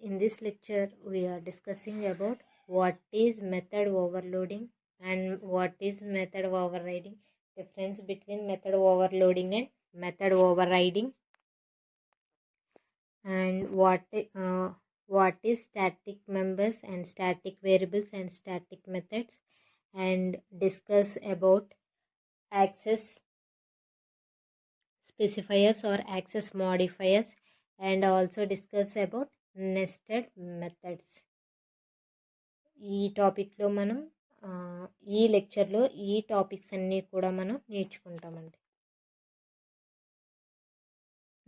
In this lecture, we are discussing about what is method overloading and what is method overriding, difference between method overloading and method overriding, and what is static members and static variables and static methods, and discuss about access specifiers or access modifiers, and also discuss about nested methods. ఈ టాపిక్లో మనం ఈ లెక్చర్లో ఈ topics అన్నీ కూడా మనం నేర్చుకుంటామండి.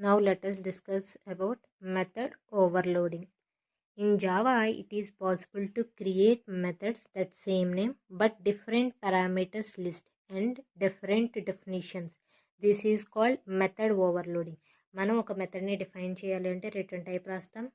Now let us discuss about method overloading. In Java, it is possible to create methods that same name but different parameters list and different definitions. This is called method overloading. మనం ఒక మెథడ్ని define చేయాలి అంటే return type రాస్తాం,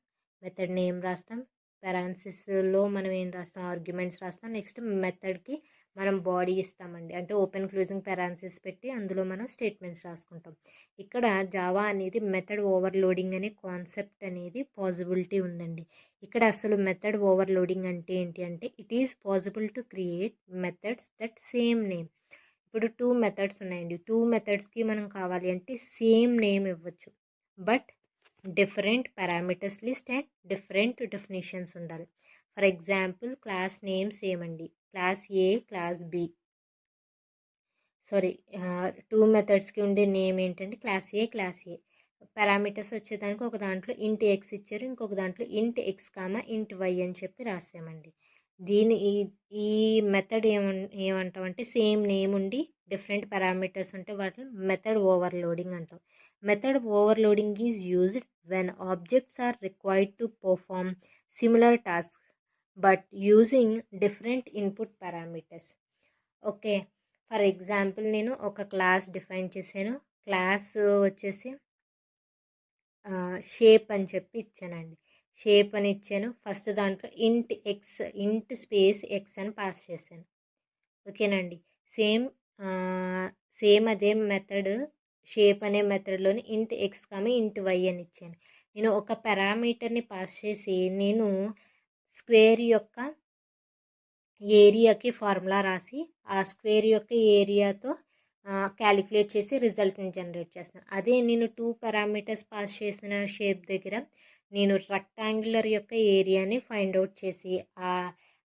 method name రాస్తాం, పెరాన్సిస్లో మనం ఏం రాస్తాం, arguments రాస్తాం, నెక్స్ట్ మెథడ్కి మనం బాడీ ఇస్తామండి, అంటే ఓపెన్ క్లోజింగ్ పెరాన్సిస్ పెట్టి అందులో మనం స్టేట్మెంట్స్ రాసుకుంటాం. ఇక్కడ జావా అనేది మెథడ్ ఓవర్లోడింగ్ అనే కాన్సెప్ట్ అనేది పాసిబిలిటీ ఉందండి. ఇక్కడ అసలు మెథడ్ ఓవర్లోడింగ్ అంటే ఏంటి అంటే it is possible to create methods that same name. ఇప్పుడు 2 మెథడ్స్ ఉన్నాయండి, 2 మెథడ్స్కి మనం కావాలి అంటే సేమ్ నేమ్ ఇవ్వచ్చు, but different parameters list and different definitions ఉండాలి. For example class name same అండి, class A class B, sorry 2 మెథడ్స్కి ఉండే నేమ్ ఏంటంటే class A class A. Parameters వచ్చేదానికి ఒక దాంట్లో ఇంట్ ఎక్స్ ఇచ్చారు, ఇంకొక దాంట్లో ఇంట్ ఎక్స్ కామా ఇంట్ వై అని చెప్పి రాసామండి. ఈ మెథడ్ ఏమంటామంటే సేమ్ నేమ్ ఉండి డిఫరెంట్ పారామీటర్స్ ఉంటే వాటిని మెథడ్ ఓవర్లోడింగ్ అంటాం. Method overloading is used when objects are required to perform similar task but using different input parameters. Okay, for example నేను ఒక క్లాస్ డిఫైన్ చేశాను, క్లాస్ వచ్చేసి షేప్ అని చెప్పి ఇచ్చానండి. షేప్ అని ఇచ్చాను, ఫస్ట్ దాంట్లో ఇంట్ ఎక్స్ ఇంట్ స్పేస్ ఎక్స్ అని పాస్ చేశాను. ఓకేనండి, సేమ్ అదే మెథడ్ షేప్ అనే మెథడ్లోని ఇంట్ ఎక్స్ కామ ఇంట్ వై అని ఇచ్చాను. నేను ఒక పారామీటర్ని పాస్ చేసి నేను స్క్వేర్ యొక్క ఏరియాకి ఫార్ములా రాసి ఆ స్క్వేర్ యొక్క ఏరియాతో క్యాలిక్యులేట్ చేసి రిజల్ట్ని జనరేట్ చేస్తాను. అదే నేను 2 పారామీటర్స్ పాస్ చేసిన షేప్ దగ్గర నేను రెక్టాంగులర్ యొక్క ఏరియాని ఫైండ్ అవుట్ చేసి ఆ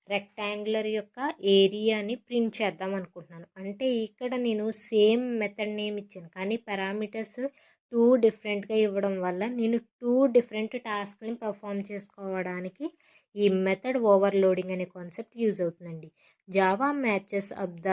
రెక్టాంగులర్ యొక్క ఏరియాని ప్రింట్ చేద్దాం అనుకుంటున్నాను. అంటే ఇక్కడ నేను సేమ్ మెథడ్ నేమ్ ఇచ్చాను, కానీ పారామీటర్స్ 2 డిఫరెంట్గా ఇవ్వడం వల్ల నేను 2 డిఫరెంట్ టాస్క్ని పర్ఫామ్ చేసుకోవడానికి ఈ మెథడ్ ఓవర్లోడింగ్ అనే కాన్సెప్ట్ యూజ్ అవుతుందండి. Java matches up the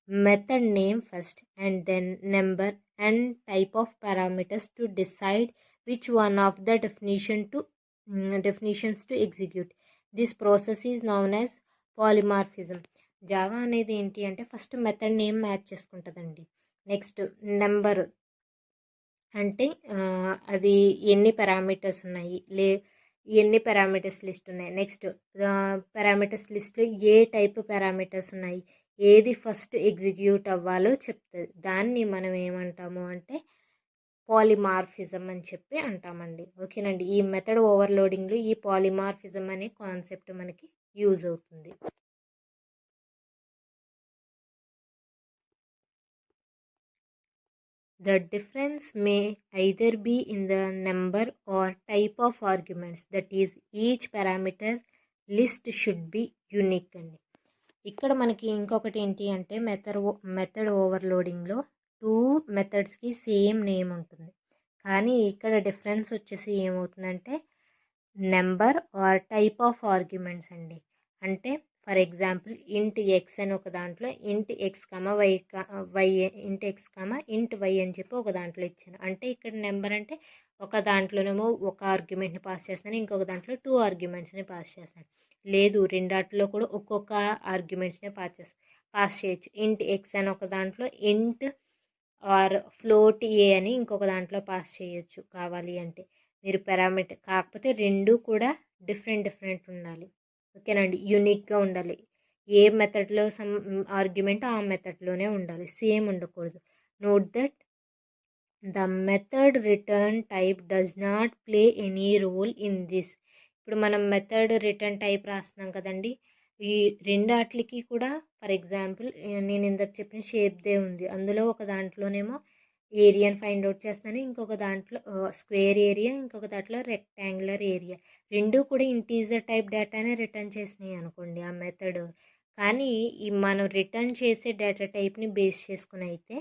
method name first and then number and type of parameters to decide which one of the definitions to execute. This process is known as polymorphism. Java అనేది ఏంటి అంటే first method name match చేసుకుంటుందండి, next number అంటే అది ఎన్ని parameters ఉన్నాయి, ఎన్ని parameters list ఉన్నాయి, నెక్స్ట్ పారామీటర్స్ లిస్ట్లో ఏ టైప్ పారామీటర్స్ ఉన్నాయి, ఏది ఫస్ట్ ఎగ్జిక్యూట్ అవ్వాలో చెప్తుంది. దాన్ని మనం ఏమంటాము అంటే పాలిమార్ఫిజం అని చెప్పి అంటామండి. ఓకేనండి, ఈ మెథడ్ ఓవర్లోడింగ్లో ఈ పాలిమార్ఫిజం అనే కాన్సెప్ట్ మనకి యూజ్ అవుతుంది. The difference may either be in the number or type of arguments, that is each parameter list should be unique అండి. ఇక్కడ మనకి ఇంకొకటి ఏంటి అంటే మెథడ్ ఓవర్లోడింగ్లో 2 మెథడ్స్కి సేమ్ నేమ్ ఉంటుంది, కానీ ఇక్కడ డిఫరెన్స్ వచ్చేసి ఏమవుతుందంటే number or type of arguments అండి. అంటే ఫర్ ఎగ్జాంపుల్ ఇంట్ ఎక్స్ అని ఒక దాంట్లో ఇంట్ ఎక్స్ కామ వై ఇంట్ ఎక్స్ కామ ఇంట్ వై అని చెప్పి ఒక దాంట్లో ఇచ్చాను. అంటే ఇక్కడ నెంబర్ అంటే ఒక దాంట్లోనేమో ఒక ఆర్గ్యుమెంట్ని పాస్ చేస్తాను, ఇంకొక దాంట్లో 2 ఆర్గ్యుమెంట్స్ని పాస్ చేస్తాను. లేదు, రెండాటిలో కూడా ఒక్కొక్క ఆర్గ్యుమెంట్స్ని పాస్ చేయొచ్చు. ఇంట్ ఎక్స్ అని ఒక దాంట్లో ఇంట్ ఆర్ ఫ్లోట్ ఏ అని ఇంకొక దాంట్లో పాస్ చేయొచ్చు కావాలి అంటే మీరు పారామీటర్. కాకపోతే 2 కూడా డిఫరెంట్ ఉండాలి. ఓకేనండి, యూనిక్గా ఉండాలి. ఏ మెథడ్లో సమ్ ఆర్గ్యుమెంట్ ఆ మెథడ్లోనే ఉండాలి, సేమ్ ఉండకూడదు. Note that the method return type does not play any role in this. ఇప్పుడు మనం మెథడ్ రిటర్న్ టైప్ రాస్తున్నాం కదండి. ఈ రెండాట్లికి కూడా ఫర్ ఎగ్జాంపుల్ నేను ఇందాక చెప్పిన షేప్దే ఉంది. అందులో ఒక దాంట్లోనేమో ఏరియాని ఫైండ్ అవుట్ చేస్తున్నాను, ఇంకొక దాంట్లో స్క్వేర్ ఏరియా, ఇంకొక దాంట్లో రెక్టాంగులర్ ఏరియా. రెండూ కూడా ఇంటీజర్ టైప్ డేటానే రిటర్న్ చేసినాయి అనుకోండి ఆ మెథడ్. కానీ ఈ మనం రిటర్న్ చేసే డేటా టైప్ని బేస్ చేసుకుని అయితే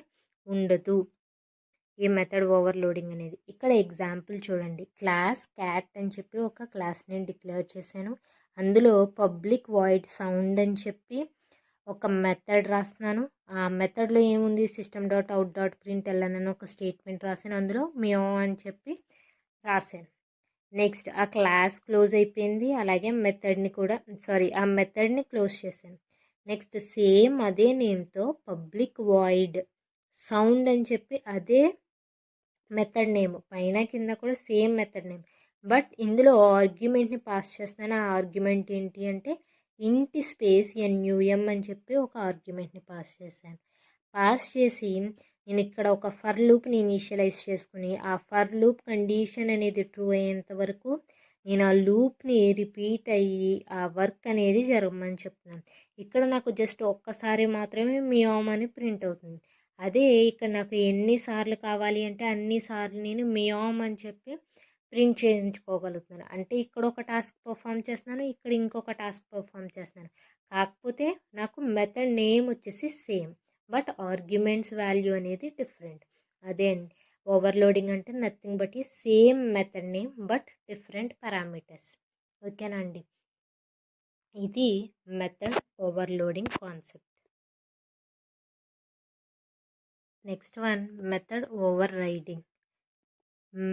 ఉండదు ఈ మెథడ్ ఓవర్లోడింగ్ అనేది. ఇక్కడ ఎగ్జాంపుల్ చూడండి, క్లాస్ క్యాట్ అని చెప్పి ఒక క్లాస్ నేను డిక్లేర్ చేశాను. అందులో పబ్లిక్ వాయిడ్ సౌండ్ అని చెప్పి ఒక మెథడ్ రాస్తున్నాను. ఆ మెథడ్లో ఏముంది, system.out.println అని ఒక స్టేట్మెంట్ రాశాను. అందులో మియావ్ అని చెప్పి రాశాను. నెక్స్ట్ ఆ క్లాస్ క్లోజ్ అయిపోయింది, అలాగే మెథడ్ని కూడా ఆ మెథడ్ని క్లోజ్ చేశాను. నెక్స్ట్ సేమ్ అదే నేమ్తో పబ్లిక్ వాయిడ్ సౌండ్ అని చెప్పి అదే మెథడ్ నేమ్, పైన కింద కూడా సేమ్ మెథడ్ నేమ్. బట్ ఇందులో ఆర్గ్యుమెంట్ని పాస్ చేస్తున్నాను. ఆ ఆర్గ్యుమెంట్ ఏంటి అంటే ఇంటి స్పేస్ NUM అని చెప్పి ఒక ఆర్గ్యుమెంట్ని పాస్ చేశాను. పాస్ చేసి నేను ఇక్కడ ఒక ఫర్ లూప్ని ఇనిషియలైజ్ చేసుకుని ఆ ఫర్ లూప్ కండిషన్ అనేది ట్రూ అయ్యేంత వరకు నేను ఆ లూప్ని రిపీట్ అయ్యి ఆ వర్క్ అనేది జరగమని చెప్తున్నాను. ఇక్కడ నాకు జస్ట్ ఒక్కసారి మాత్రమే మియామ్ అని ప్రింట్ అవుతుంది. అదే ఇక్కడ నాకు ఎన్నిసార్లు కావాలి అంటే అన్నిసార్లు నేను మియామ్ అని చెప్పి ప్రింట్ చేయించుకోగలుగుతున్నాను. అంటే ఇక్కడ ఒక టాస్క్ పర్ఫామ్ చేస్తున్నాను, ఇక్కడ ఇంకొక టాస్క్ పర్ఫామ్ చేస్తున్నాను. కాకపోతే నాకు మెథడ్ నేమ్ వచ్చేసి సేమ్, బట్ ఆర్గ్యుమెంట్స్ వాల్యూ అనేది డిఫరెంట్. అదే అండి ఓవర్లోడింగ్ అంటే నథింగ్ బట్ ఈ same method name but different parameters. ఓకేనా అండి, ఇది method overloading concept. Next one, method overriding.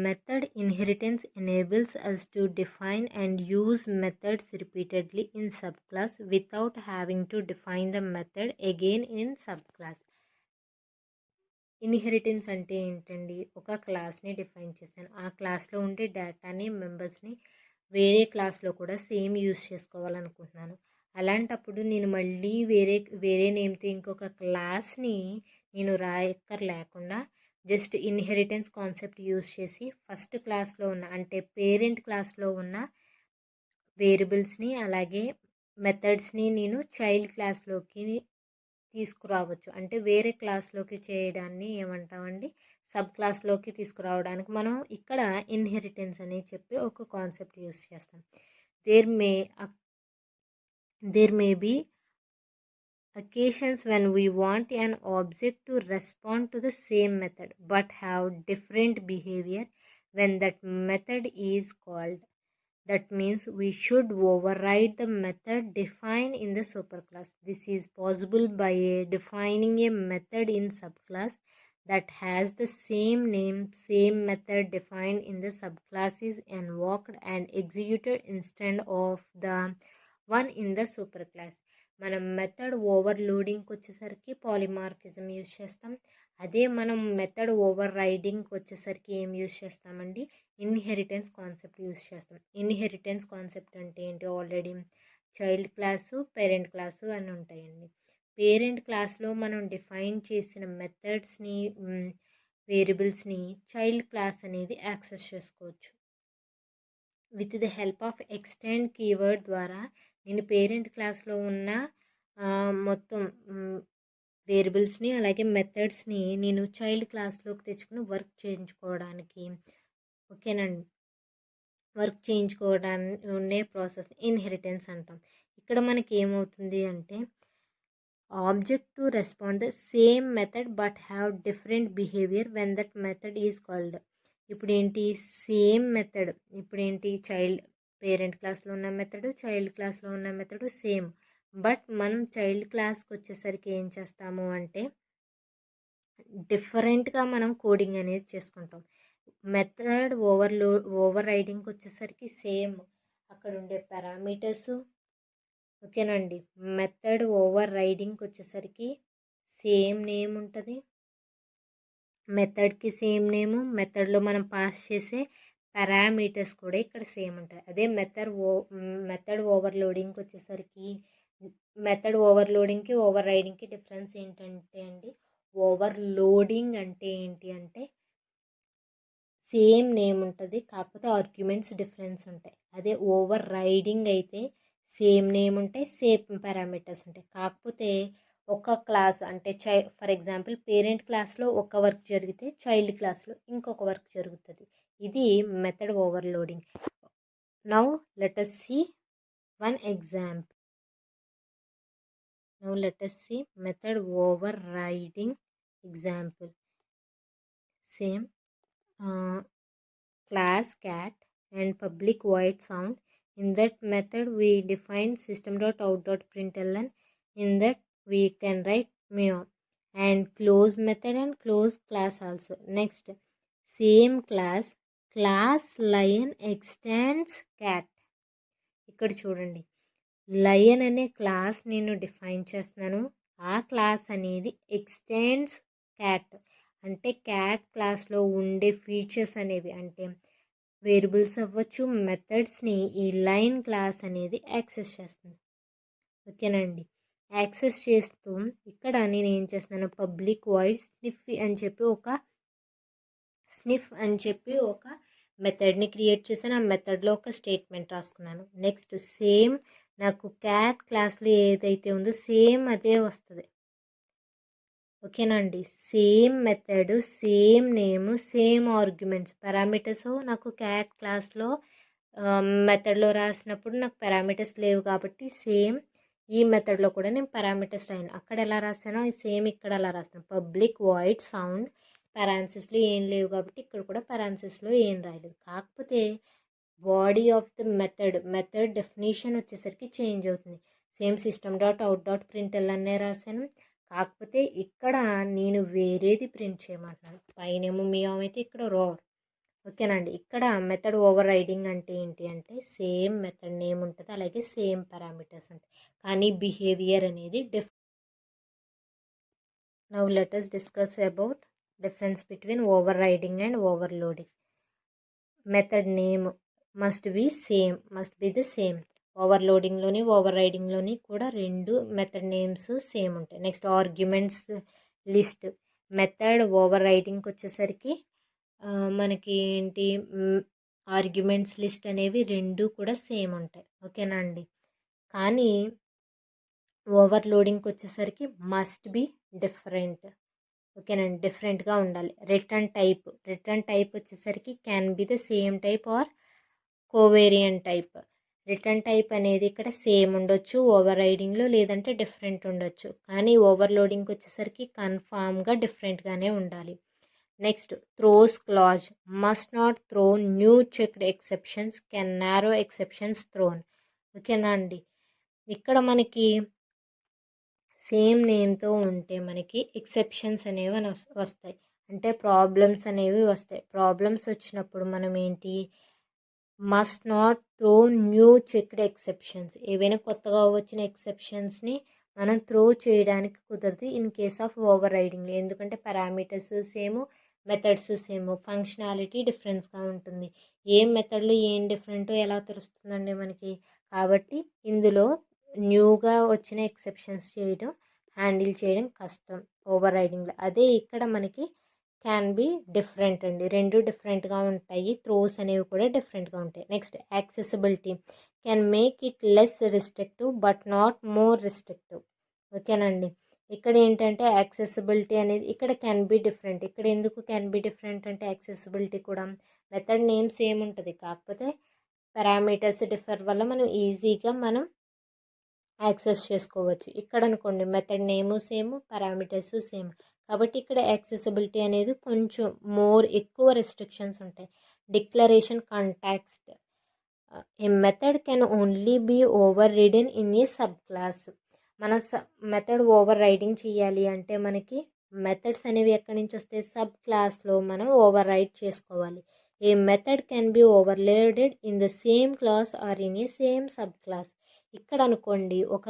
Method inheritance enables us to define and use methods repeatedly in subclass without having to define the method again in subclass. Inheritance అంటే ఏంటండి, ఒక క్లాస్ని define చేశాను, ఆ క్లాస్లో ఉండే డేటాని మెంబర్స్ని వేరే క్లాస్లో కూడా సేమ్ యూస్ చేసుకోవాలనుకుంటున్నాను. అలాంటప్పుడు నేను మళ్ళీ వేరే నేమ్తో ఇంకొక క్లాస్ని నేను రాయక్కర్లేకుండా జస్ట్ ఇన్హెరిటెన్స్ కాన్సెప్ట్ యూస్ చేసి ఫస్ట్ క్లాస్లో ఉన్న అంటే పేరెంట్ క్లాస్లో ఉన్న వేరియబుల్స్ని అలాగే మెథడ్స్ని నేను చైల్డ్ క్లాస్లోకి తీసుకురావచ్చు. అంటే వేరే క్లాస్లోకి చేయడాన్ని ఏమంటామండి, సబ్ క్లాస్లోకి తీసుకురావడానికి మనం ఇక్కడ ఇన్హెరిటెన్స్ అని చెప్పి ఒక కాన్సెప్ట్ యూస్ చేస్తాం. There may be occasions when we want an object to respond to the same method but have different behavior when that method is called. That means we should override the method defined in the superclass. This is possible by defining a method in subclass that has the same name, same method defined in the subclass is invoked and executed instead of the one in the superclass. మనం method ఓవర్లోడింగ్కి వచ్చేసరికి polymorphism use చేస్తాం. అదే మనం method ఓవర్ రైడింగ్కి వచ్చేసరికి ఏం use చేస్తామండి, ఇన్హెరిటెన్స్ కాన్సెప్ట్ యూజ్ చేస్తాం. ఇన్హెరిటెన్స్ కాన్సెప్ట్ అంటే ఏంటి, already child class parent class అని ఉంటాయండి. పేరెంట్ క్లాస్లో మనం డిఫైన్ చేసిన మెథడ్స్ని వేరియబుల్స్ని చైల్డ్ క్లాస్ అనేది యాక్సెస్ చేసుకోవచ్చు. With the help of extend keyword ద్వారా నేను పేరెంట్ క్లాస్లో ఉన్న మొత్తం వేరియబుల్స్ని అలాగే మెథడ్స్ని నేను చైల్డ్ క్లాస్లోకి తెచ్చుకుని వర్క్ చేయించుకోవడానికి, ఓకేనండి, వర్క్ చేయించుకోవడానికి ఉండే ప్రాసెస్ ఇన్హెరిటెన్స్ అంటాం. ఇక్కడ మనకి ఏమవుతుంది అంటే object to respond the same method but have different behaviour when that method is called. ఇప్పుడు ఏంటి, సేమ్ మెథడ్, ఇప్పుడు ఏంటి, పేరెంట్ క్లాస్లో ఉన్న మెథడ్ చైల్డ్ క్లాస్లో ఉన్న మెథడ్ సేమ్, బట్ మనం చైల్డ్ క్లాస్కి వచ్చేసరికి ఏం చేస్తాము అంటే డిఫరెంట్గా మనం కోడింగ్ అనేది చేసుకుంటాం. మెథడ్ ఓవర్ రైడింగ్కి వచ్చేసరికి సేమ్ అక్కడ ఉండే పారామీటర్స్, ఓకేనండి. మెథడ్ ఓవర్ రైడింగ్కి వచ్చేసరికి సేమ్ నేమ్ ఉంటుంది, మెథడ్కి సేమ్ నేము, మెథడ్లో మనం పాస్ చేసే పారామీటర్స్ కూడా ఇక్కడ సేమ్ ఉంటాయి. అదే మెథడ్ ఓవర్లోడింగ్కి వచ్చేసరికి మెథడ్ ఓవర్లోడింగ్కి ఓవర్ రైడింగ్కి డిఫరెన్స్ ఏంటంటే అండి, ఓవర్లోడింగ్ అంటే ఏంటి అంటే సేమ్ నేమ్ ఉంటుంది, కాకపోతే ఆర్గ్యుమెంట్స్ డిఫరెన్స్ ఉంటాయి. అదే ఓవర్ రైడింగ్ అయితే సేమ్ నేమ్ ఉంటాయి, సేమ్ పారామీటర్స్ ఉంటాయి. కాకపోతే ఒక క్లాస్ అంటే ఫర్ ఎగ్జాంపుల్ పేరెంట్ క్లాస్లో ఒక వర్క్ జరిగితే చైల్డ్ క్లాస్లో ఇంకొక వర్క్ జరుగుతుంది. ఇది method overloading. Now let us see one example. Now let us see method overriding example. Same class cat and public void sound. In that method we define system.out.println. In that we can write meow and close method and close class also. Next, same class lion extends cat. ఇక్కడ చూడండి, lion అనే class నేను define చేస్తున్నాను. ఆ class అనేది extends cat. అంటే cat క్లాస్లో ఉండే ఫీచర్స్ అనేవి అంటే వేరియబుల్స్ అవ్వచ్చు, మెథడ్స్ని ఈ లైన్ క్లాస్ అనేది యాక్సెస్ చేస్తుంది. ఓకేనండి. యాక్సెస్ చేస్తూ ఇక్కడ నేను ఏం చేస్తున్నాను, పబ్లిక్ వాయిస్ స్నిఫ్ అని చెప్పి ఒక మెథడ్ని క్రియేట్ చేశాను. ఆ మెథడ్లో ఒక స్టేట్మెంట్ రాసుకున్నాను. నెక్స్ట్ సేమ్ నాకు క్యాట్ క్లాస్లో ఏదైతే ఉందో సేమ్ అదే వస్తుంది. ఓకేనా అండి. Same method, same name, same arguments, parameters నాకు క్యాట్ క్లాస్లో మెథడ్లో రాసినప్పుడు నాకు పారామీటర్స్ లేవు కాబట్టి సేమ్ ఈ మెథడ్లో కూడా నేను పారామీటర్స్ రాయను. అక్కడ ఎలా రాసానో సేమ్ ఇక్కడ అలా రాస్తాను. పబ్లిక్ వాయిడ్ సౌండ్ పారాన్సిస్లో ఏం లేవు కాబట్టి ఇక్కడ కూడా పారాన్సిస్లో ఏం రాయలేదు. కాకపోతే body of the method definition వచ్చేసరికి చేంజ్ అవుతుంది. సేమ్ system.out.println అనే రాశాను. కాకపోతే ఇక్కడ నేను వేరేది ప్రింట్ చేయమంటున్నాను. పైనేమో మియావ్ అయితే ఇక్కడ రోర్. ఓకేనండి. ఇక్కడ మెథడ్ ఓవర్ రైడింగ్ అంటే ఏంటి అంటే సేమ్ మెథడ్ నేమ్ ఉంటుంది, అలాగే సేమ్ పారామీటర్స్ ఉంటాయి, కానీ బిహేవియర్ అనేది now let us discuss about difference between overriding and overloading. Method name must be the same. ఓవర్లోడింగ్లోని ఓవర్ రైడింగ్లోని కూడా రెండు మెథడ్ నేమ్స్ సేమ్ ఉంటాయి. Next arguments list. మెథడ్ ఓవర్ రైడింగ్కి వచ్చేసరికి మనకి ఏంటి, ఆర్గ్యుమెంట్స్ లిస్ట్ అనేవి రెండు కూడా సేమ్ ఉంటాయి. ఓకేనా అండి. కానీ ఓవర్లోడింగ్కి వచ్చేసరికి మస్ట్ బి డిఫరెంట్. ఓకేనండి, డిఫరెంట్గా ఉండాలి. రిటర్న్ టైప్ వచ్చేసరికి can be the same type or covariant type. Return type అనేది ఇక్కడ సేమ్ ఉండొచ్చు ఓవర్ రైడింగ్లో, లేదంటే డిఫరెంట్ ఉండొచ్చు. కానీ ఓవర్లోడింగ్కి వచ్చేసరికి కన్ఫామ్గా డిఫరెంట్గానే ఉండాలి. Next throws clause must not throw new checked exceptions, can narrow exceptions thrown. ఓకేనా అండి. ఇక్కడ మనకి సేమ్ నేమ్తో ఉంటే మనకి ఎక్సెప్షన్స్ అనేవి వస్తాయి, అంటే ప్రాబ్లమ్స్ అనేవి వస్తాయి. ప్రాబ్లమ్స్ వచ్చినప్పుడు మనం ఏంటి, must not throw new checked exceptions. ఏవైనా కొత్తగా వచ్చిన ఎక్సెప్షన్స్ని మనం త్రో చేయడానికి కుదరదు in case of overriding. ఎందుకంటే parameters same, methods same, functionality డిఫరెన్స్గా ఉంటుంది. ఏం మెథడ్లో ఏం డిఫరెంటో ఎలా తెలుస్తుందండి మనకి. కాబట్టి ఇందులో న్యూగా వచ్చిన ఎక్సెప్షన్స్ హ్యాండిల్ చేయడం కష్టం ఓవర్ రైడింగ్లో. అదే ఇక్కడ మనకి క్యాన్ బి డిఫరెంట్ అండి, రెండు డిఫరెంట్గా ఉంటాయి. త్రోస్ అనేవి కూడా డిఫరెంట్గా ఉంటాయి. Next accessibility can make it less restrictive but not more restrictive. ఓకేనండి. ఇక్కడ ఏంటంటే యాక్సెసిబిలిటీ అనేది ఇక్కడ క్యాన్ బి డిఫరెంట్. ఇక్కడ ఎందుకు క్యాన్ బి డిఫరెంట్ అంటే యాక్సెసిబిలిటీ కూడా మెథడ్ నేమ్ సేమ్ ఉంటుంది, కాకపోతే పారామీటర్స్ డిఫర్ వల్ల మనం ఈజీగా యాక్సెస్ చేసుకోవచ్చు. ఇక్కడ అనుకోండి method name same, parameters same, కాబట్టి ఇక్కడ యాక్సెసిబిలిటీ అనేది కొంచెం ఎక్కువ రెస్ట్రిక్షన్స్ ఉంటాయి. Declaration context a method can only be overridden in a subclass. మనం మెథడ్ ఓవర్ రైడింగ్ చేయాలి అంటే మనకి మెథడ్స్ అనేవి ఎక్కడి నుంచి వస్తాయి, సబ్ క్లాస్లో మనం ఓవర్ రైడ్ చేసుకోవాలి. A method can be overloaded in the same class or in a same subclass. ఇక్కడ అనుకోండి ఒక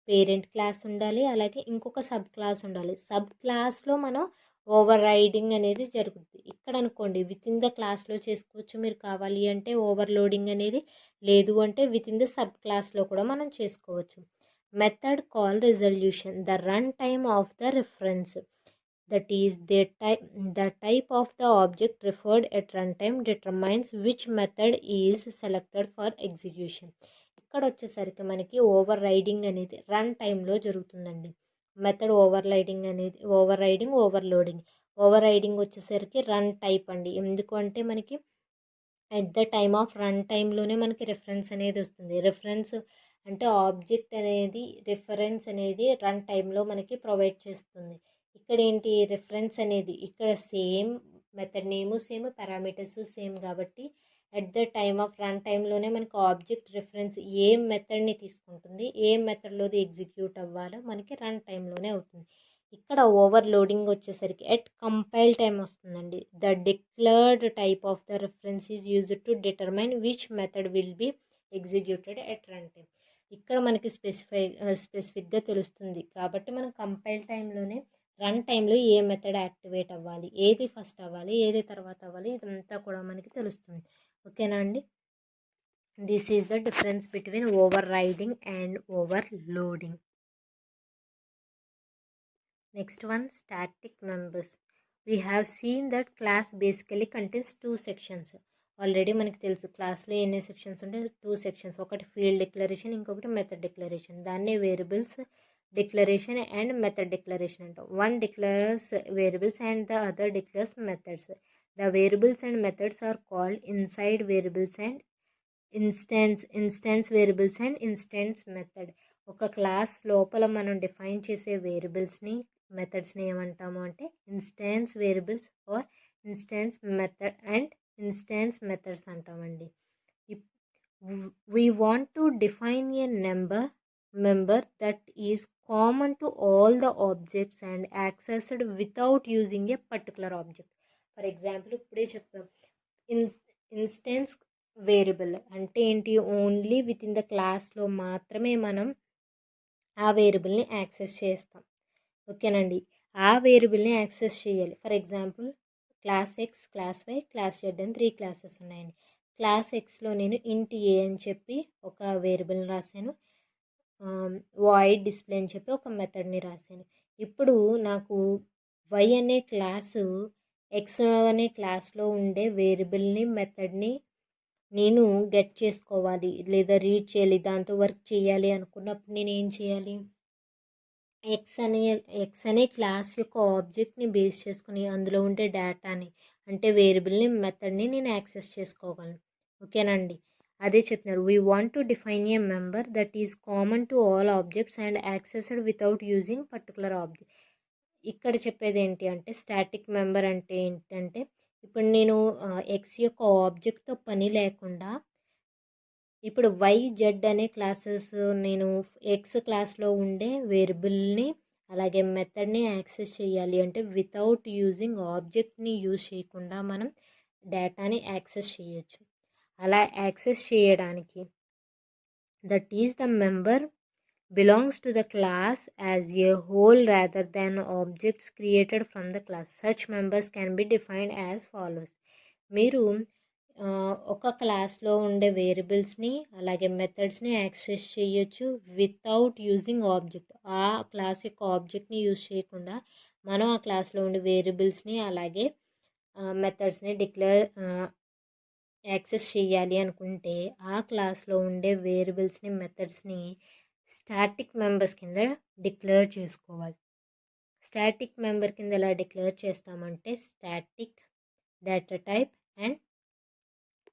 పేరెంట్ క్లాస్ ఉండాలి, అలాగే ఇంకొక సబ్ క్లాస్ ఉండాలి. సబ్ క్లాస్లో మనం ఓవర్ రైడింగ్ అనేది జరుగుతుంది. ఇక్కడ అనుకోండి విత్ ఇన్ ద క్లాస్లో చేసుకోవచ్చు మీరు కావాలి అంటే, ఓవర్లోడింగ్ అనేది లేదు అంటే విత్ ఇన్ ద సబ్ క్లాస్లో కూడా మనం చేసుకోవచ్చు. Method call resolution the run time of the reference. that is the type of the object referred at runtime determines which method is selected for execution. ఇక్కడ వచ్చేసరికి మనకి ఓవర్ రైడింగ్ అనేది run టైంలో జరుగుతుందండి. Method over riding over riding వచ్చేసరికి run type అండి. ఎందుకు అంటే మనకి at the time of run టైంలోనే మనకి రిఫరెన్స్ అనేది వస్తుంది. రిఫరెన్స్ అంటే ఆబ్జెక్ట్ అనేది రిఫరెన్స్ అనేది రన్ టైంలో మనకి ప్రొవైడ్ చేస్తుంది. ఇక్కడ ఏంటి రిఫరెన్స్ అనేది ఇక్కడ same method name same parameters same కాబట్టి at the time of run టైంలోనే మనకి ఆబ్జెక్ట్ రిఫరెన్స్ ఏ మెథడ్ని తీసుకుంటుంది, ఏ మెథడ్లోది ఎగ్జిక్యూట్ అవ్వాలో మనకి రన్ టైంలోనే అవుతుంది. ఇక్కడ ఓవర్లోడింగ్ వచ్చేసరికి ఎట్ కంపైల్ టైం వస్తుందండి. The declared type of the reference is used to determine which method will be executed at run time. ఇక్కడ మనకి స్పెసిఫిక్గా తెలుస్తుంది కాబట్టి మనం కంపైల్ టైంలోనే రన్ టైంలో ఏ మెథడ్ యాక్టివేట్ అవ్వాలి, ఏది ఫస్ట్ అవ్వాలి, ఏది తర్వాత అవ్వాలి, ఇదంతా కూడా మనకి తెలుస్తుంది. ఓకేనా అండి. This is the difference between overriding and overloading. Next one, static members. We have seen that class basically contains two sections. Already మనకి తెలుసు క్లాస్లో ఎన్ని సెక్షన్స్ ఉంటే 2 సెక్షన్స్, ఒకటి ఫీల్డ్ డిక్లరేషన్, ఇంకొకటి మెథడ్ డిక్లరేషన్. దాన్నే variables declaration and method declaration అంటాం. One declares variables and the other declares methods. The variables and methods are called inside variables and instance variables and instance method. ఒక class లోపల మనం define చేసే వేరియబుల్స్ని మెథడ్స్ని ఏమంటాము అంటే instance variables or instance method and instance methods అంటామండి. We want to define a member that is common to all the objects and accessed without using a particular object. For example ఇప్పుడే చెప్పాం instance variable అంటే ఏంటి, only with in the క్లాస్లో మాత్రమే మనం ఆ వేరియబుల్ని యాక్సెస్ చేస్తాం. ఓకేనండి. ఆ వేరియబుల్ని యాక్సెస్ చేయాలి. For example class X, class Y, class Z అని 3 క్లాసెస్ ఉన్నాయండి. క్లాస్ ఎక్స్లో నేను ఇంట్ ఏ అని చెప్పి ఒక వేరియబుల్ని రాశాను, వాయిడ్ డిస్ప్లే అని చెప్పి ఒక మెథడ్ని రాశాను. ఇప్పుడు నాకు వై అనే క్లాసు ఎక్స్ అనే క్లాస్లో ఉండే వేరియబుల్ని మెథడ్ని నేను గెట్ చేసుకోవాలి లేదా రీడ్ చేయాలి, దాంతో వర్క్ చేయాలి అనుకున్నప్పుడు నేను ఏం చేయాలి, ఎక్స్ అనే క్లాస్ యొక్క ఆబ్జెక్ట్ని బేస్ చేసుకుని అందులో ఉండే డేటాని అంటే వేరియబుల్ని మెథడ్ని నేను యాక్సెస్ చేసుకోగలను. ఓకేనండి. అదే చెప్తున్నారు, we want to define a member that is common to all objects and accessed without using particular object. ఇక్కడ చెప్పేది ఏంటి అంటే స్టాటిక్ మెంబర్ అంటే ఏంటంటే ఇప్పుడు నేను ఎక్స్ యొక్క ఆబ్జెక్ట్తో పని లేకుండా ఇప్పుడు వై జెడ్ అనే క్లాసెస్ నేను ఎక్స్ క్లాస్లో ఉండే వేరియబుల్ని అలాగే మెథడ్ని యాక్సెస్ చేయాలి అంటే వితౌట్ యూజింగ్ ఆబ్జెక్ట్ని యూజ్ చేయకుండా మనం డేటాని యాక్సెస్ చేయొచ్చు. అలా యాక్సెస్ చేయడానికి that is the member belongs to the class as a whole rather than objects created from the class. Such members can be defined as follows. మీరు ఒక క్లాస్లో ఉండే వేరియబుల్స్ని అలాగే మెథడ్స్ని యాక్సెస్ చేయొచ్చు వితౌట్ యూజింగ్ ఆబ్జెక్ట్. ఆ క్లాస్ యొక్క ఆబ్జెక్ట్ని use చేయకుండా మనం ఆ క్లాస్లో ఉండే వేరియబుల్స్ని అలాగే మెథడ్స్ని యాక్సెస్ చేయాలి అనుకుంటే ఆ క్లాస్లో ఉండే వేరియబుల్స్ని మెథడ్స్ని స్టాటిక్ మెంబర్స్ కింద డిక్లేర్ చేసుకోవాలి. స్టాటిక్ మెంబర్ కింద ఎలా డిక్లేర్ చేస్తామంటే static data type and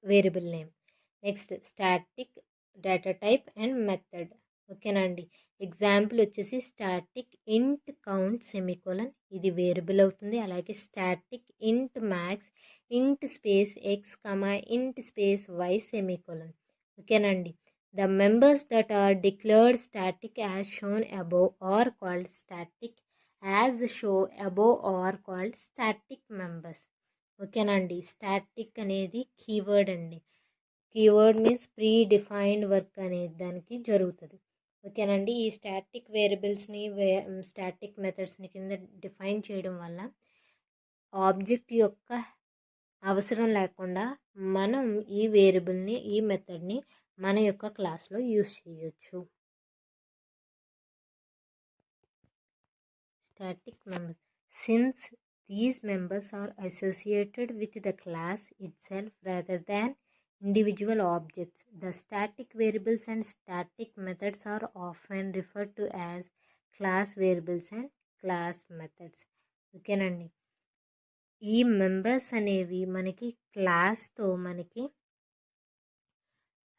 variable name. Next static data type and method. ఓకేనండి. ఎగ్జాంపుల్ వచ్చేసి స్టాటిక్ ఇంట్ కౌంట్ సెమికోలన్, ఇది వేరియబుల్ అవుతుంది. అలాగే స్టాటిక్ ఇంట్ మ్యాక్స్, ఇంట్ స్పేస్ ఎక్స్ కమా ఇంట్ స్పేస్ వై సెమికోలన్. ఓకేనండి. The members that are declared static as shown above are called static, as shown above are called static members. ఓకేనండి. స్టాటిక్ అనేది కీవర్డ్ అండి. Keyword means pre defined work అనేది దానికి జరుగుతుంది. ఓకేనండి. ఈ స్టాటిక్ వేరియబుల్స్ని స్టాటిక్ మెథడ్స్ని కింద డిఫైన్ చేయడం వల్ల ఆబ్జెక్ట్ యొక్క అవసరం లేకుండా మనం ఈ వేరియబుల్ని ఈ మెథడ్ని మన యొక్క క్లాస్లో యూజ్ చేయొచ్చు. Static member since these members are associated with the class itself rather than individual objects. The static variables and static methods are often referred to as class variables and class methods. ఓకేనండి, ఈ members అనేవి మనకి క్లాస్తో మనకి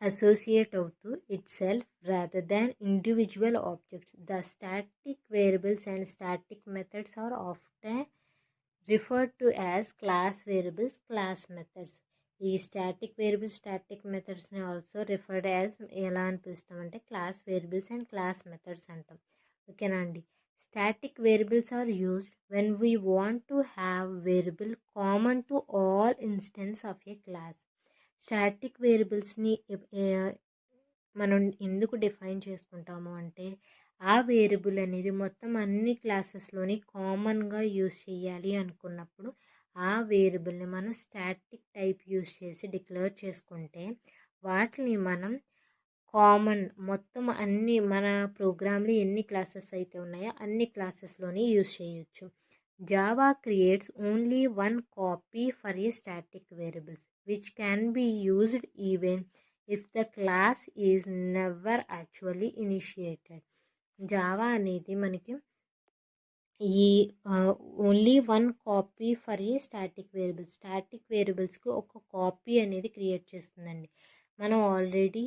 associate అవుతూ itself rather than individual objects. The static variables and static methods are often referred to as class variables, class methods. ఈ static variables static మెథడ్స్ని also referred as ఎలా అని పిలుస్తామంటే class variables and class methods అంటాం. ఓకేనా అండి. Static variables are used when we want to have variable common to all instance of a class. Static వేరియబుల్స్ని మనం ఎందుకు డిఫైన్ చేసుకుంటాము అంటే ఆ వేరియబుల్ అనేది మొత్తం అన్ని క్లాసెస్లోని కామన్గా యూజ్ చేయాలి అనుకున్నప్పుడు ఆ వేరియబుల్ని మనం స్టాటిక్ టైప్ యూజ్ చేసి డిక్లేర్ చేసుకుంటే వాటిని మనం కామన్ మొత్తం అన్ని మన ప్రోగ్రామ్లో ఎన్ని క్లాసెస్ అయితే ఉన్నాయో అన్ని క్లాసెస్లోని యూజ్ చేయొచ్చు. Java creates only one copy for a static variables which can be used even if the class is never actually initiated. Java అనేది మనకి ఈ only one copy for a static variables, static వేరియబుల్స్కి ఒక copy అనేది create చేస్తుందండి. మనం already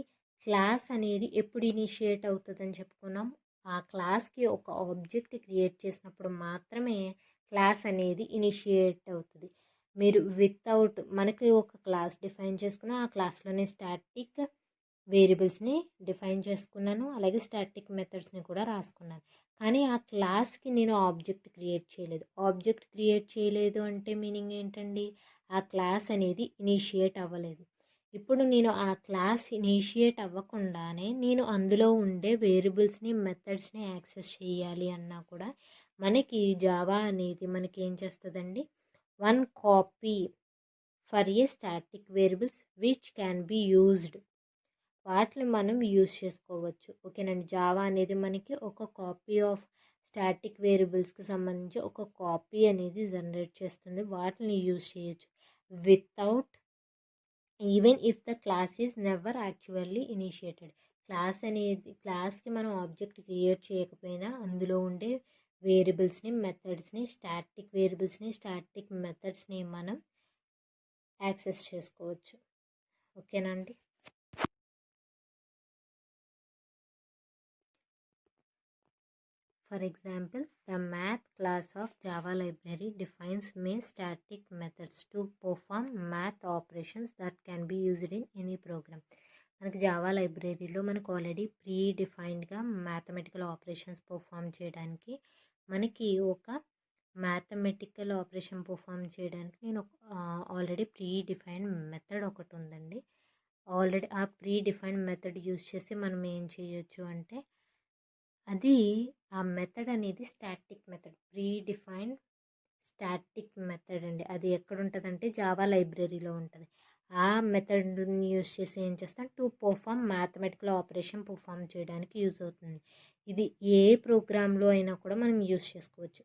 class అనేది ఎప్పుడు ఇనిషియేట్ అవుతుందని చెప్పుకున్నాం, ఆ క్లాస్కి ఒక ఆబ్జెక్ట్ క్రియేట్ చేసినప్పుడు మాత్రమే క్లాస్ అనేది ఇనిషియేట్ అవుతుంది. మీరు వితౌట్ మనకి ఒక క్లాస్ డిఫైన్ చేసుకున్న ఆ క్లాస్లోనే స్టాటిక్ వేరియబుల్స్ని డిఫైన్ చేసుకున్నాను, అలాగే స్టాటిక్ మెథడ్స్ని కూడా రాసుకున్నాను. కానీ ఆ క్లాస్కి నేను ఆబ్జెక్ట్ క్రియేట్ చేయలేదు. ఆబ్జెక్ట్ క్రియేట్ చేయలేదు అంటే మీనింగ్ ఏంటండి, ఆ క్లాస్ అనేది ఇనిషియేట్ అవ్వలేదు. ఇప్పుడు నేను ఆ క్లాస్ ఇనిషియేట్ అవ్వకుండానే నేను అందులో ఉండే వేరియబుల్స్ని మెథడ్స్ని యాక్సెస్ చేయాలి అన్నా కూడా మనకి జావా అనేది మనకి ఏం చేస్తుందండి, one copy for a static variables which can be used, వాటిని మనం యూజ్ చేసుకోవచ్చు. ఓకేనండి. జావా అనేది మనకి ఒక కాపీ ఆఫ్ స్టాటిక్ వేరియబుల్స్కి సంబంధించి ఒక కాపీ అనేది జనరేట్ చేస్తుంది, వాటిని యూజ్ చేయొచ్చు without even if the class is never actually initiated. Class అనేది క్లాస్కి మనం ఆబ్జెక్ట్ క్రియేట్ చేయకపోయినా అందులో ఉండే వేరియబుల్స్ని మెథడ్స్ని స్టాటిక్ వేరియబుల్స్ని స్టాటిక్ మెథడ్స్ని మనం యాక్సెస్ చేసుకోవచ్చు. ఓకేనండి. For example, the math class of Java library defines main static methods to perform math operations that can be used in any program. మనకి జావా లైబ్రరీలో మనకు ఆల్రెడీ ప్రీ డిఫైన్డ్గా మ్యాథమెటికల్ ఆపరేషన్స్ పర్ఫామ్ చేయడానికి మనకి ఒక మ్యాథమెటికల్ ఆపరేషన్ పర్ఫామ్ చేయడానికి నేను ఆల్రెడీ ప్రీ డిఫైన్డ్ మెథడ్ ఒకటి ఉందండి. ఆల్రెడీ ఆ ప్రీ డిఫైన్డ్ మెథడ్ యూజ్ చేసి మనం ఏం చేయొచ్చు అంటే అది ఆ మెథడ్ అనేది static method, pre defined static method అండి. అది ఎక్కడ ఉంటుందంటే జావా లైబ్రరీలో ఉంటుంది. ఆ మెథడ్ని యూజ్ చేసి ఏం చేస్తాం, to perform mathematical operation perform చేయడానికి యూజ్ అవుతుంది. ఇది ఏ ప్రోగ్రాంలో అయినా కూడా మనం యూజ్ చేసుకోవచ్చు.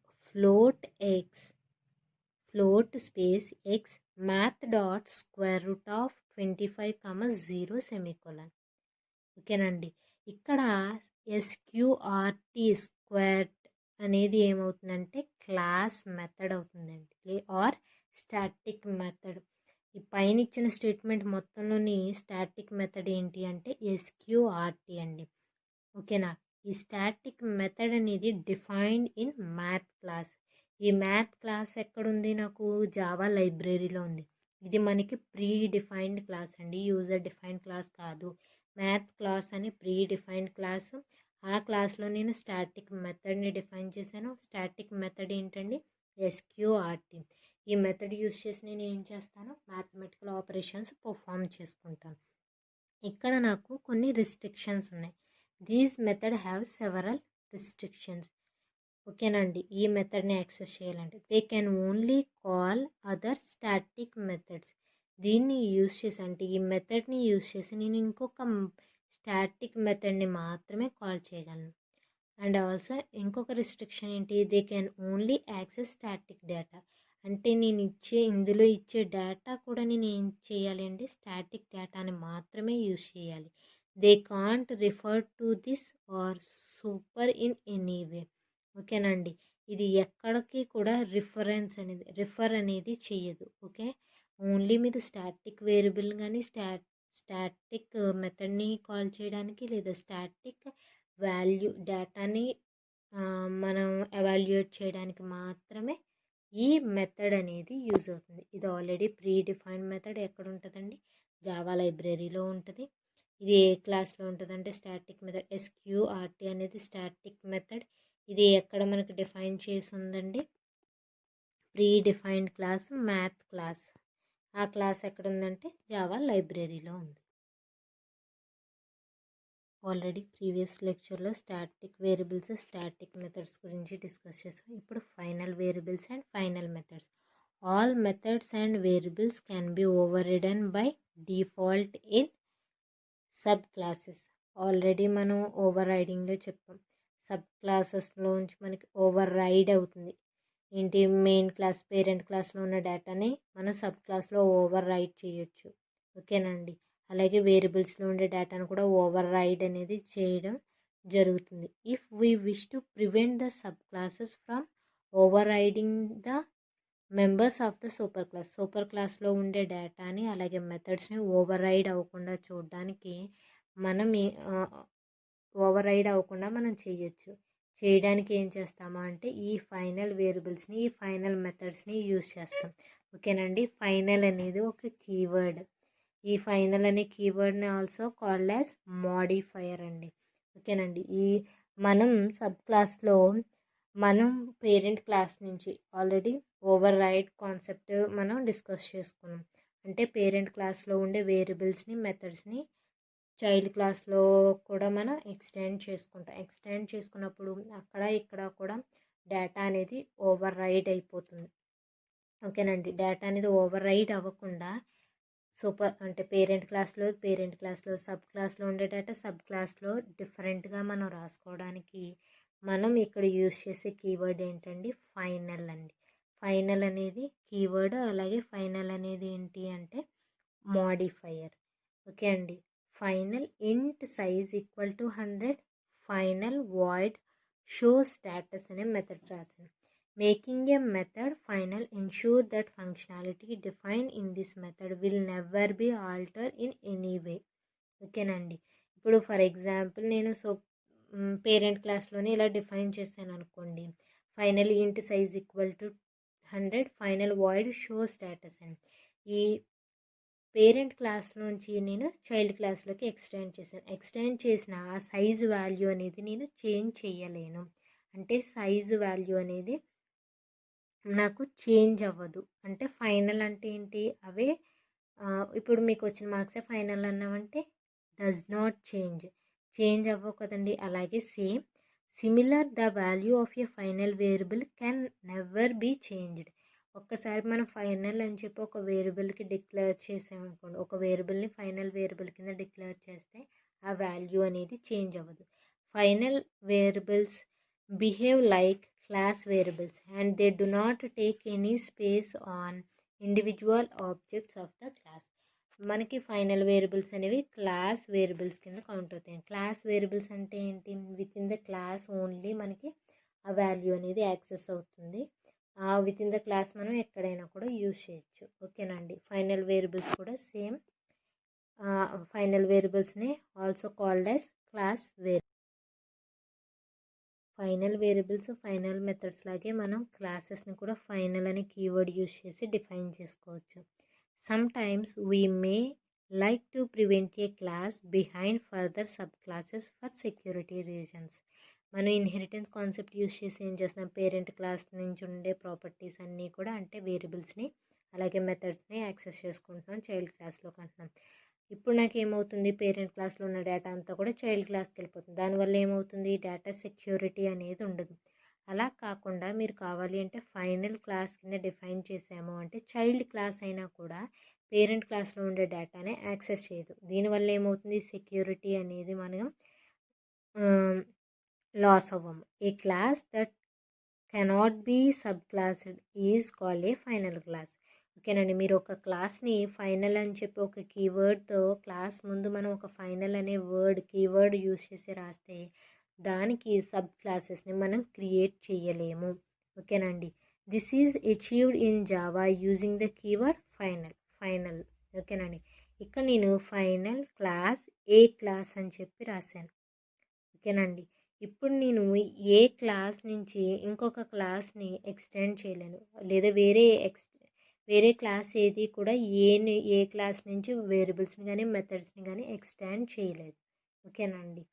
Float space X math dot square root of 25, 0 ఓకేనండి. ఇక్కడ SQRT స్క్వేర్డ్ అనేది ఏమవుతుందంటే క్లాస్ మెథడ్ అవుతుందండి, ఆర్ స్టాటిక్ మెథడ్. ఈ పైన ఇచ్చిన స్టేట్మెంట్ మొత్తంలోని స్టాటిక్ మెథడ్ ఏంటి అంటే SQRT అండి. ఓకేనా. ఈ స్టాటిక్ మెథడ్ అనేది డిఫైన్డ్ ఇన్ మ్యాథ్ క్లాస్. ఈ మ్యాథ్ క్లాస్ ఎక్కడుంది, నాకు జావా లైబ్రరీలో ఉంది. ఇది మనకి ప్రీ డిఫైన్డ్ క్లాస్ అండి, యూజర్ డిఫైన్డ్ క్లాస్ కాదు. మ్యాథ్ క్లాస్ అని ప్రీ డిఫైన్డ్ క్లాసు. ఆ క్లాస్లో నేను స్టాటిక్ మెథడ్ని డిఫైన్ చేశాను. స్టాటిక్ మెథడ్ ఏంటండి, SQRT. ఈ మెథడ్ యూజ్ చేసి నేను ఏం చేస్తాను, మ్యాథమెటికల్ ఆపరేషన్స్ పర్ఫామ్ చేసుకుంటాను. ఇక్కడ నాకు కొన్ని రిస్ట్రిక్షన్స్ ఉన్నాయి. These method have several restrictions. ఓకేనండి. ఈ మెథడ్ని యాక్సెస్ చేయాలంటే they can only call other static methods. దీన్ని యూజ్ చేసి అంటే ఈ మెథడ్ని యూజ్ చేసి నేను ఇంకొక స్టాటిక్ మెథడ్ని మాత్రమే కాల్ చేయగలను. అండ్ ఆల్సో ఇంకొక రిస్ట్రిక్షన్ ఏంటి, they can only access static data. అంటే ఇందులో ఇచ్చే డేటా కూడా నేను ఏం చేయాలి అండి, స్టాటిక్ డేటాని మాత్రమే యూజ్ చేయాలి. They can't refer to this or super in any way. ఓకేనండి, ఇది ఎక్కడికి కూడా రిఫర్ అనేది చెయ్యదు. ఓకే, ఓన్లీ మీరు స్టాటిక్ వేరియబుల్ కానీ స్టాటిక్ మెథడ్ని కాల్ చేయడానికి, లేదా స్టాటిక్ వాల్యూ డేటాని మనం ఎవాల్యుయేట్ చేయడానికి మాత్రమే ఈ మెథడ్ అనేది యూజ్ అవుతుంది. ఇది ఆల్రెడీ ప్రీ డిఫైన్డ్ మెథడ్ ఎక్కడ ఉంటుందండి, జావా లైబ్రరీలో ఉంటుంది. ఇది ఏ క్లాస్లో ఉంటుంది అంటే స్టాటిక్ మెథడ్, SQRT అనేది స్టాటిక్ మెథడ్. ఇది ఎక్కడ మనకు డిఫైన్ చేసి ఉందండి, pre defined class math class. ఆ క్లాస్ ఎక్కడ ఉందంటే జావా లైబ్రరీలో ఉంది. ఆల్రెడీ ప్రీవియస్ లెక్చర్లో స్టాటిక్ వేరియబుల్స్, స్టాటిక్ మెథడ్స్ గురించి డిస్కస్ చేసాం. ఇప్పుడు final variables and final methods. All methods and variables can be over ridden by default in sub classes. Already మనం ఓవర్ రైడింగ్లో చెప్పాం, సబ్ క్లాసెస్లోంచి మనకి ఓవర్ రైడ్ అవుతుంది. ఏంటి, మెయిన్ క్లాస్ పేరెంట్ క్లాస్లో ఉన్న డేటాని మనం సబ్ క్లాస్లో ఓవర్ రైడ్ చేయొచ్చు. ఓకేనండి, అలాగే వేరియబుల్స్లో ఉండే డేటాను కూడా ఓవర్ రైడ్ అనేది చేయడం జరుగుతుంది. If we wish to prevent the sub classes from over riding the members of the super క్లాస్లో ఉండే డేటాని అలాగే మెథడ్స్ని ఓవర్ రైడ్ అవ్వకుండా చూడడానికి ఓవర్ రైడ్ అవ్వకుండా మనం చేయడానికి ఏం చేస్తామా అంటే ఈ ఫైనల్ వేరియబుల్స్ని, ఈ ఫైనల్ మెథడ్స్ని యూజ్ చేస్తాం. ఓకేనండి, ఫైనల్ అనేది ఒక కీవర్డ్. ఈ ఫైనల్ అనే కీవర్డ్ని ఆల్సో కాల్డ్ యాజ్ మోడిఫైయర్ అండి. ఓకేనండి, మనం సబ్ క్లాస్లో మనం పేరెంట్ క్లాస్ నుంచి ఆల్రెడీ ఓవర్ రైడ్ కాన్సెప్ట్ మనం డిస్కస్ చేసుకున్నాం. అంటే పేరెంట్ క్లాస్లో ఉండే వేరియబుల్స్ని, మెథడ్స్ని చైల్డ్ క్లాస్లో కూడా మనం ఎక్స్టెండ్ చేసుకున్నప్పుడు అక్కడ ఇక్కడ కూడా డేటా అనేది ఓవర్ రైడ్ అయిపోతుంది. ఓకేనండి, డేటా అనేది ఓవర్ రైడ్ అవ్వకుండా పేరెంట్ క్లాస్లో సబ్ క్లాస్లో ఉండే డేటా సబ్ క్లాస్లో డిఫరెంట్గా మనం రాసుకోవడానికి మనం ఇక్కడ యూజ్ చేసే కీవర్డ్ ఏంటండి, ఫైనల్ అండి. ఫైనల్ అనేది కీవర్డ్, అలాగే ఫైనల్ అనేది ఏంటి అంటే మోడిఫైయర్. ఓకే అండి, ఫైనల్ ఇంట్ size equal to 100, final void show status అనే మెథడ్ రాశాను. Making a method final ensure that functionality defined in this method will never be altered in any way. ఓకేనండి, ఇప్పుడు ఫర్ ఎగ్జాంపుల్ నేను parent క్లాస్లోనే ఇలా define చేశాను అనుకోండి, final ఇంట్ size equal to 100, final void show status అని. ఈ పేరెంట్ క్లాస్లోంచి నేను చైల్డ్ క్లాస్లోకి ఎక్స్టెండ్ చేసిన ఆ సైజు వాల్యూ అనేది నేను చేంజ్ చేయలేను. అంటే సైజు వాల్యూ అనేది నాకు చేంజ్ అవ్వదు. అంటే ఫైనల్ అంటే ఏంటి, అవే ఇప్పుడు మీకు వచ్చిన మార్క్సే ఫైనల్ అన్నామంటే డస్ నాట్ చేంజ్ అవ్వవు కదండి. అలాగే similar the value of a final variable can never be changed. ఒక్కసారి మనం ఫైనల్ అని చెప్పి ఒక వేరియబుల్కి డిక్లేర్ చేసామనుకోండి, ఒక వేరియబుల్ని ఫైనల్ వేరియబుల్ కింద డిక్లేర్ చేస్తే ఆ వాల్యూ అనేది చేంజ్ అవ్వదు. Final variables behave like class variables and they do not take any space on individual objects of the class. మనకి ఫైనల్ వేరియబుల్స్ అనేవి క్లాస్ వేరియబుల్స్ కింద కౌంట్ అవుతాయి. క్లాస్ వేరియబుల్స్ అంటే ఏంటి, with in the class only మనకి ఆ value అనేది access అవుతుంది. విత్ ఇన్ ద క్లాస్ మనం ఎక్కడైనా కూడా యూజ్ చేయొచ్చు. ఓకేనండి, ఫైనల్ వేరియబుల్స్ కూడా సేమ్. ఫైనల్ వేరియబుల్స్ని also called as class variable. Final variables, final methods లాగే మనం క్లాసెస్ని కూడా ఫైనల్ అనే కీవర్డ్ యూజ్ చేసి డిఫైన్ చేసుకోవచ్చు. Sometimes we may like to prevent a class behind further subclasses for security reasons. మనం ఇన్హెరిటెన్స్ కాన్సెప్ట్ యూజ్ చేసి ఏం చేస్తున్నాం, పేరెంట్ క్లాస్ నుంచి ఉండే ప్రాపర్టీస్ అన్నీ కూడా అంటే వేరియబుల్స్ని అలాగే మెథడ్స్ని యాక్సెస్ చేసుకుంటున్నాం చైల్డ్ క్లాస్లోకి అంటున్నాం. ఇప్పుడు నాకు ఏమవుతుంది, పేరెంట్ క్లాస్లో ఉన్న డేటా అంతా కూడా చైల్డ్ క్లాస్కి వెళ్ళిపోతుంది. దానివల్ల ఏమవుతుంది, డేటా సెక్యూరిటీ అనేది ఉండదు. అలా కాకుండా మీరు కావాలి అంటే ఫైనల్ క్లాస్ కింద డిఫైన్ చేసాము అంటే చైల్డ్ క్లాస్ అయినా కూడా పేరెంట్ క్లాస్లో ఉండే డేటానే యాక్సెస్ చేయదు. దీనివల్ల ఏమవుతుంది, సెక్యూరిటీ అనేది మనం లాస్ అవ్వము. A class that cannot be subclassed is called a final class. ఓకేనండి, మీరు ఒక క్లాస్ని ఫైనల్ అని చెప్పి ఒక కీవర్డ్తో క్లాస్ ముందు మనం ఒక ఫైనల్ అనే కీవర్డ్ యూస్ చేసి రాస్తే దానికి సబ్ క్లాసెస్ని మనం క్రియేట్ చేయలేము. ఓకేనండి, this is achieved in Java using the keyword final. ఓకేనండి, ఇక్కడ నేను ఫైనల్ క్లాస్ ఏ క్లాస్ అని చెప్పి రాశాను. ఓకేనండి, ఇప్పుడు నేను ఏ క్లాస్ నుంచి ఇంకొక క్లాస్ని ఎక్స్టెండ్ చేయలేను, లేదా వేరే క్లాస్ ఏది కూడా ఏ క్లాస్ నుంచి వేరియబుల్స్ని కానీ మెథడ్స్ని కానీ ఎక్స్టెండ్ చేయలేదు. ఓకేనండి,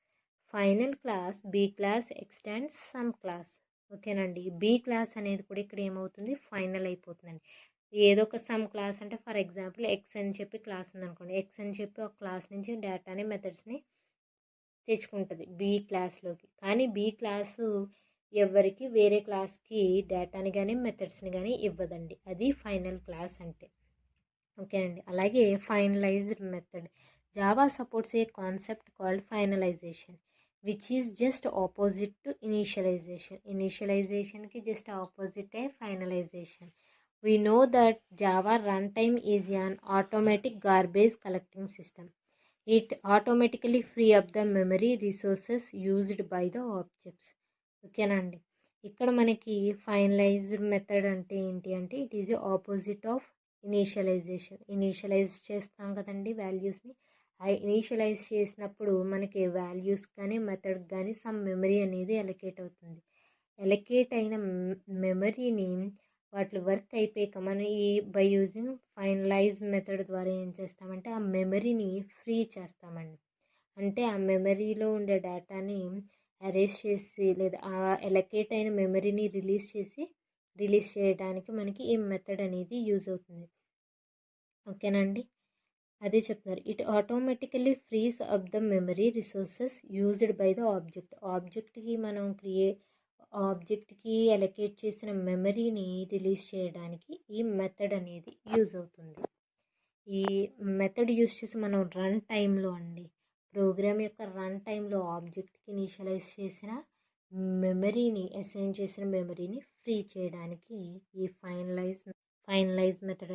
final class B class extends some class. ఓకేనండి, బీ క్లాస్ అనేది కూడా ఇక్కడ ఏమవుతుంది, ఫైనల్ అయిపోతుందండి. ఏదో ఒక సమ్ క్లాస్ అంటే ఫర్ ఎగ్జాంపుల్ ఎక్స్ అని చెప్పి క్లాస్ ఉందనుకోండి, ఎక్స్ అని చెప్పి ఒక క్లాస్ నుంచి డేటాని మెథడ్స్ని తెచ్చుకుంటుంది బీ క్లాస్లోకి. కానీ బీ క్లాసు ఎవరికి వేరే క్లాస్కి డేటాని కానీ మెథడ్స్ని కానీ ఇవ్వదండి. అది ఫైనల్ క్లాస్ అంటే. ఓకేనండి, అలాగే finalized method. Java supports a concept called finalization which is just opposite to initialization. ఇనీషియలైజేషన్కి జస్ట్ ఆపోజిటే finalization. We know that Java runtime is an automatic garbage collecting system. It automatically free up the memory resources used by the objects. ఓకేనండి, ఇక్కడ మనకి finalised method అంటే ఏంటి అంటే it is opposite of initialisation. Initialise చేస్తాం కదండి వాల్యూస్ని. ఆ ఇనీషియలైజ్ చేసినప్పుడు మనకి వాల్యూస్ కానీ మెథడ్ కానీ సమ్ మెమరీ అనేది ఎలకేట్ అవుతుంది. ఎలకేట్ అయిన మెమరీని వాటి వర్క్ అయిపోయాక మనం బై యూజింగ్ ఫైనలైజ్ మెథడ్ ద్వారా ఏం చేస్తామంటే ఆ మెమరీని ఫ్రీ చేస్తామండి. అంటే ఆ మెమరీలో ఉండే డేటాని అరేంజ్ చేసి లేదా ఆ ఎలకేట్ అయిన మెమరీని రిలీజ్ చేయడానికి మనకి ఈ మెథడ్ అనేది యూజ్ అవుతుంది. ఓకేనండి, అదే చెప్తున్నారు. It automatically frees up the memory resources used by the ఆబ్జెక్ట్కి మనం ఆబ్జెక్ట్కి అలొకేట్ చేసిన మెమరీని రిలీజ్ చేయడానికి ఈ మెథడ్ అనేది యూజ్ అవుతుంది. ఈ మెథడ్ యూజ్ చేసి మనం రన్ టైంలో ప్రోగ్రామ్ యొక్క రన్ టైంలో ఆబ్జెక్ట్కి ఇనిషియలైజ్ చేసిన అసైన్ చేసిన మెమరీని ఫ్రీ చేయడానికి ఈ ఫైనలైజ్ మెథడ్